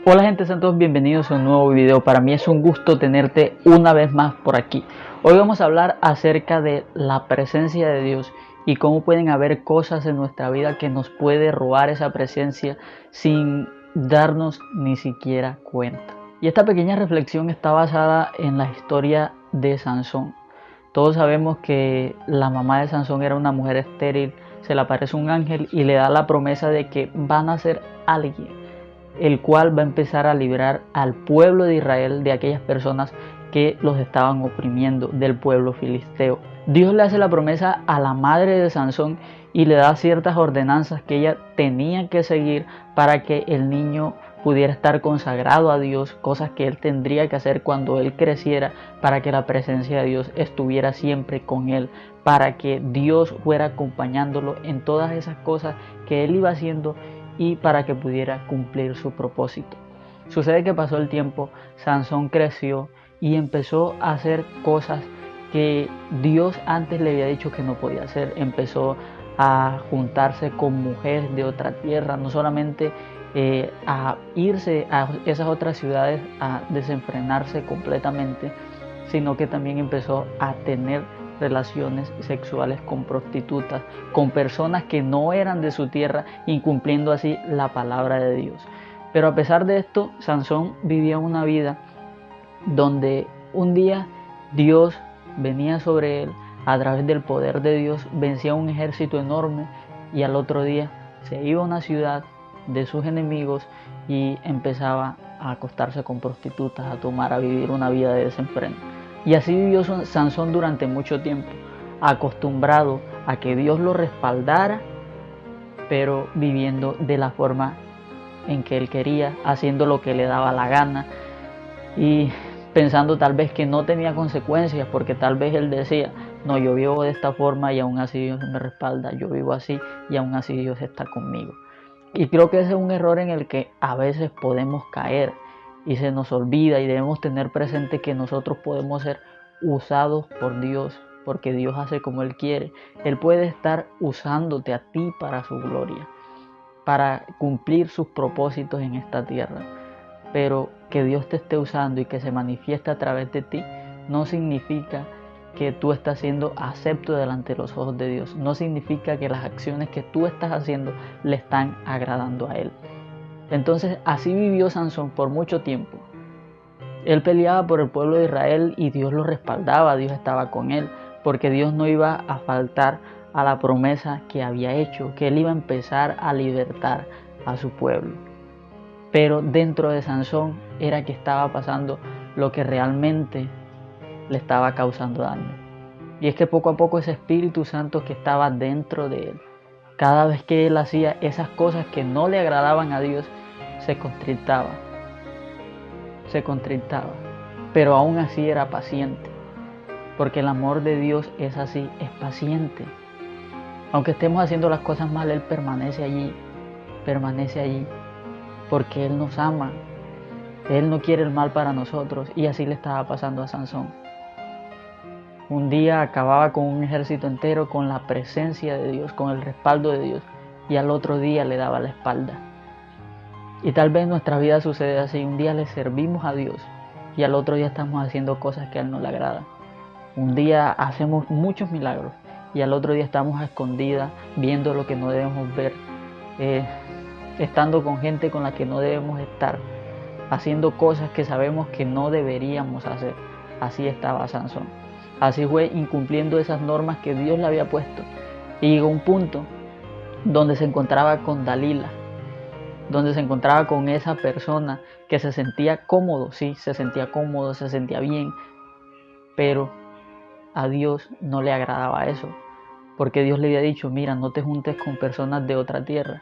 Hola gente, sean todos bienvenidos a un nuevo video. Para mí es un gusto tenerte una vez más por aquí. Hoy vamos a hablar acerca de la presencia de Dios y cómo pueden haber cosas en nuestra vida que nos puede robar esa presencia sin darnos ni siquiera cuenta. Y esta pequeña reflexión está basada en la historia de Sansón. Todos sabemos que la mamá de Sansón era una mujer estéril, se le aparece un ángel y le da la promesa de que va a nacer alguien, el cual va a empezar a liberar al pueblo de Israel de aquellas personas que los estaban oprimiendo, del pueblo filisteo. Dios le hace la promesa a la madre de Sansón y le da ciertas ordenanzas que ella tenía que seguir para que el niño pudiera estar consagrado a Dios, cosas que él tendría que hacer cuando él creciera para que la presencia de Dios estuviera siempre con él, para que Dios fuera acompañándolo en todas esas cosas que él iba haciendo y para que pudiera cumplir su propósito. Sucede que pasó el tiempo, Sansón creció y empezó a hacer cosas que Dios antes le había dicho que no podía hacer. Empezó a juntarse con mujeres de otra tierra, no solamente a irse a esas otras ciudades a desenfrenarse completamente, sino que también empezó a tener relaciones sexuales con prostitutas, con personas que no eran de su tierra, incumpliendo así la palabra de Dios. Pero a pesar de esto, Sansón vivía una vida donde un día Dios venía sobre él a través del poder de Dios, vencía un ejército enorme y al otro día se iba a una ciudad de sus enemigos y empezaba a acostarse con prostitutas, a tomar, a vivir una vida de desenfreno. Y así vivió Sansón durante mucho tiempo, acostumbrado a que Dios lo respaldara, pero viviendo de la forma en que él quería, haciendo lo que le daba la gana y pensando tal vez que no tenía consecuencias, porque tal vez él decía, no, yo vivo de esta forma y aún así Dios me respalda, yo vivo así y aún así Dios está conmigo. Y creo que ese es un error en el que a veces podemos caer y se nos olvida, y debemos tener presente que nosotros podemos ser usados por Dios, porque Dios hace como Él quiere. Él puede estar usándote a ti para su gloria, para cumplir sus propósitos en esta tierra. Pero que Dios te esté usando y que se manifieste a través de ti no significa que tú estás siendo acepto delante de los ojos de Dios. No significa que las acciones que tú estás haciendo le están agradando a Él. Entonces así vivió Sansón por mucho tiempo. Él peleaba por el pueblo de Israel y Dios lo respaldaba, Dios estaba con él, porque Dios no iba a faltar a la promesa que había hecho, que Él iba a empezar a libertar a su pueblo. Pero dentro de Sansón era que estaba pasando lo que realmente le estaba causando daño. Y es que poco a poco ese Espíritu Santo que estaba dentro de él, cada vez que él hacía esas cosas que no le agradaban a Dios, se contristaba. Pero aún así era paciente, porque el amor de Dios es así, es paciente. Aunque estemos haciendo las cosas mal, Él permanece allí, porque Él nos ama. Él no quiere el mal para nosotros, y así le estaba pasando a Sansón. Un día acababa con un ejército entero, con la presencia de Dios, con el respaldo de Dios, y al otro día le daba la espalda. Y tal vez en nuestra vida sucede así: un día le servimos a Dios y al otro día estamos haciendo cosas que a Él no le agradan. Un día hacemos muchos milagros y al otro día estamos a escondidas viendo lo que no debemos ver, estando con gente con la que no debemos estar, haciendo cosas que sabemos que no deberíamos hacer. Así estaba Sansón. Así fue, incumpliendo esas normas que Dios le había puesto. Y llegó un punto donde se encontraba con Dalila, donde se encontraba con esa persona que se sentía cómodo, sí, se sentía cómodo, se sentía bien, pero a Dios no le agradaba eso, porque Dios le había dicho: mira, no te juntes con personas de otra tierra,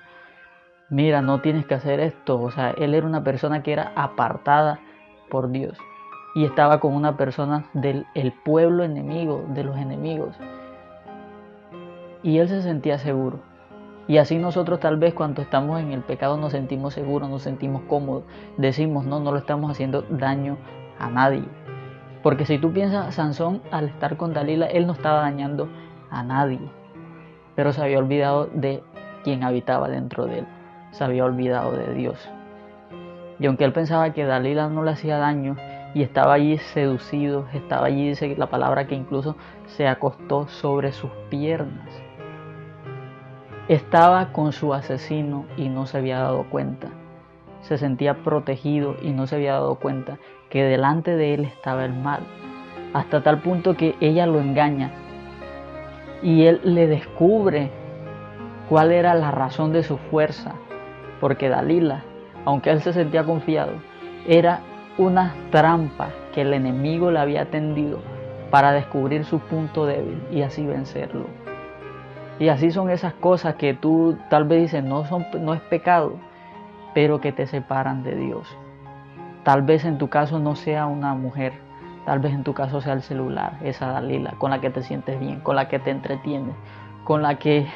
mira, no tienes que hacer esto. O sea, él era una persona que era apartada por Dios y estaba con una persona del pueblo enemigo, de los enemigos, y él se sentía seguro. Y así nosotros tal vez cuando estamos en el pecado nos sentimos seguros, nos sentimos cómodos, decimos: no lo estamos haciendo daño a nadie. Porque si tú piensas, Sansón al estar con Dalila, él no estaba dañando a nadie, pero se había olvidado de quien habitaba dentro de él, se había olvidado de Dios. Y aunque él pensaba que Dalila no le hacía daño y estaba allí seducido, estaba allí, dice la palabra, que incluso se acostó sobre sus piernas. Estaba con su asesino y no se había dado cuenta. Se sentía protegido y no se había dado cuenta que delante de él estaba el mal. Hasta tal punto que ella lo engaña y él le descubre cuál era la razón de su fuerza. Porque Dalila, aunque él se sentía confiado, era una trampa que el enemigo le había tendido para descubrir su punto débil y así vencerlo. Y así son esas cosas que tú tal vez dices no es pecado, pero que te separan de Dios. Tal vez en tu caso no sea una mujer, tal vez en tu caso sea el celular, esa Dalila con la que te sientes bien, con la que te entretienes, con la que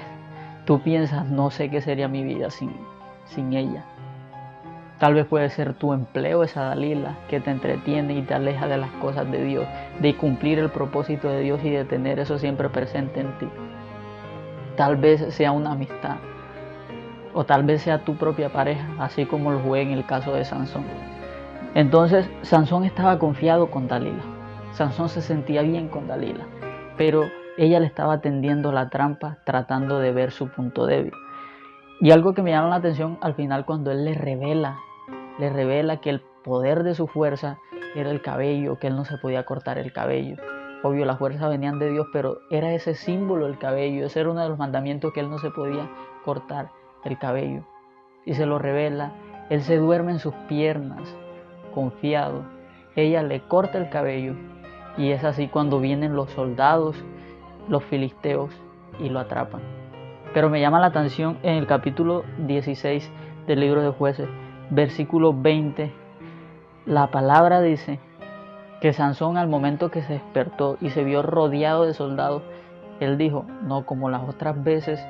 tú piensas, no sé qué sería mi vida sin ella. Tal vez puede ser tu empleo, esa Dalila que te entretiene y te aleja de las cosas de Dios, de cumplir el propósito de Dios y de tener eso siempre presente en ti. Tal vez sea una amistad, o tal vez sea tu propia pareja, así como lo fue en el caso de Sansón. Entonces Sansón estaba confiado con Dalila, Sansón se sentía bien con Dalila, pero ella le estaba tendiendo la trampa tratando de ver su punto débil. Y algo que me llama la atención al final, cuando él le revela que el poder de su fuerza era el cabello, que él no se podía cortar el cabello. Obvio, las fuerzas venían de Dios, pero era ese símbolo el cabello, ese era uno de los mandamientos, que él no se podía cortar el cabello. Y se lo revela, él se duerme en sus piernas, confiado. Ella le corta el cabello y es así cuando vienen los soldados, los filisteos, y lo atrapan. Pero me llama la atención en el capítulo 16 del libro de Jueces, versículo 20, la palabra dice que Sansón, al momento que se despertó y se vio rodeado de soldados, él dijo, no, como las otras veces,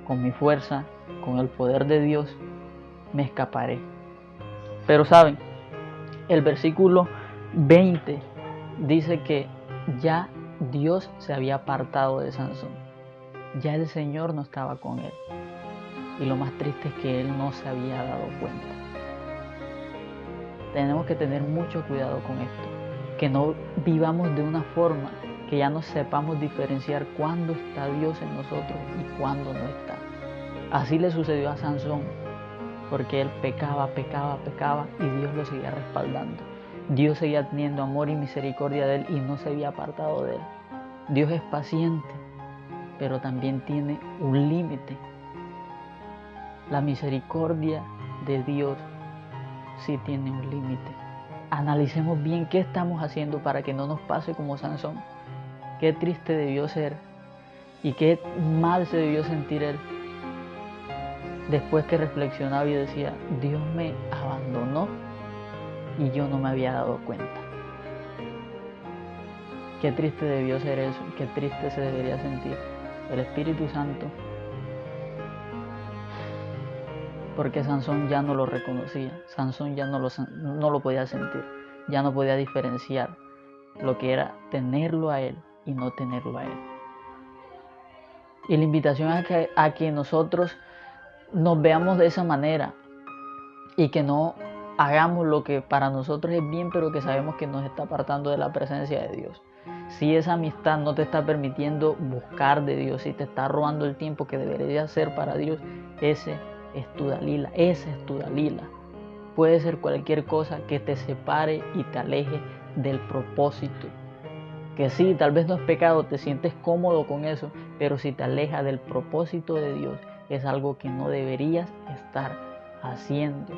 con mi fuerza, con el poder de Dios, me escaparé. Pero saben, el versículo 20 dice que ya Dios se había apartado de Sansón, ya el Señor no estaba con él. Y lo más triste es que él no se había dado cuenta. Tenemos que tener mucho cuidado con esto, que no vivamos de una forma que ya no sepamos diferenciar cuándo está Dios en nosotros y cuándo no está. Así le sucedió a Sansón, porque él pecaba y Dios lo seguía respaldando. Dios seguía teniendo amor y misericordia de él y no se había apartado de él. Dios es paciente, pero también tiene un límite. La misericordia de Dios sí tiene un límite. Analicemos bien qué estamos haciendo para que no nos pase como Sansón. Qué triste debió ser y qué mal se debió sentir él después que reflexionaba y decía, Dios me abandonó y yo no me había dado cuenta. Qué triste debió ser eso, qué triste se debería sentir el Espíritu Santo, porque Sansón ya no lo reconocía, Sansón ya no lo podía sentir, ya no podía diferenciar lo que era tenerlo a él y no tenerlo a él. Y la invitación es a que nosotros nos veamos de esa manera y que no hagamos lo que para nosotros es bien, pero que sabemos que nos está apartando de la presencia de Dios. Si esa amistad no te está permitiendo buscar de Dios, si te está robando el tiempo que debería ser para Dios, ese es tu Dalila, esa es tu Dalila. Puede ser cualquier cosa que te separe y te aleje del propósito. Que sí, tal vez no es pecado, te sientes cómodo con eso, pero si te aleja del propósito de Dios, es algo que no deberías estar haciendo.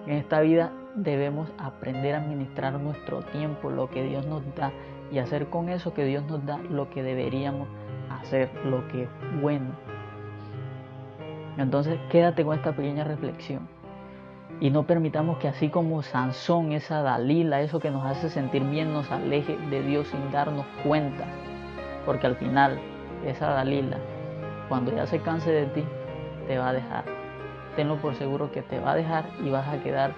En esta vida debemos aprender a administrar nuestro tiempo, lo que Dios nos da, y hacer con eso que Dios nos da lo que deberíamos hacer, lo que es bueno. Entonces quédate con esta pequeña reflexión y no permitamos que, así como Sansón, esa Dalila, eso que nos hace sentir bien, nos aleje de Dios sin darnos cuenta, porque al final esa Dalila, cuando ya se canse de ti, te va a dejar. Tenlo por seguro que te va a dejar y vas a quedar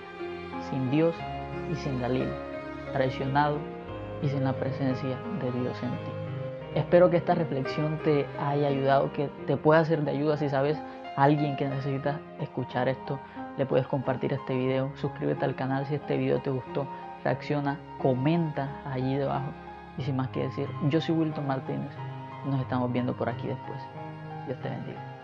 sin Dios y sin Dalila, traicionado y sin la presencia de Dios en ti. Espero que esta reflexión te haya ayudado, que te pueda ser de ayuda. Si sabes a alguien que necesita escuchar esto, le puedes compartir este video, suscríbete al canal si este video te gustó, reacciona, comenta allí debajo. Y sin más que decir, yo soy Wilton Martínez, nos estamos viendo por aquí después. Dios te bendiga.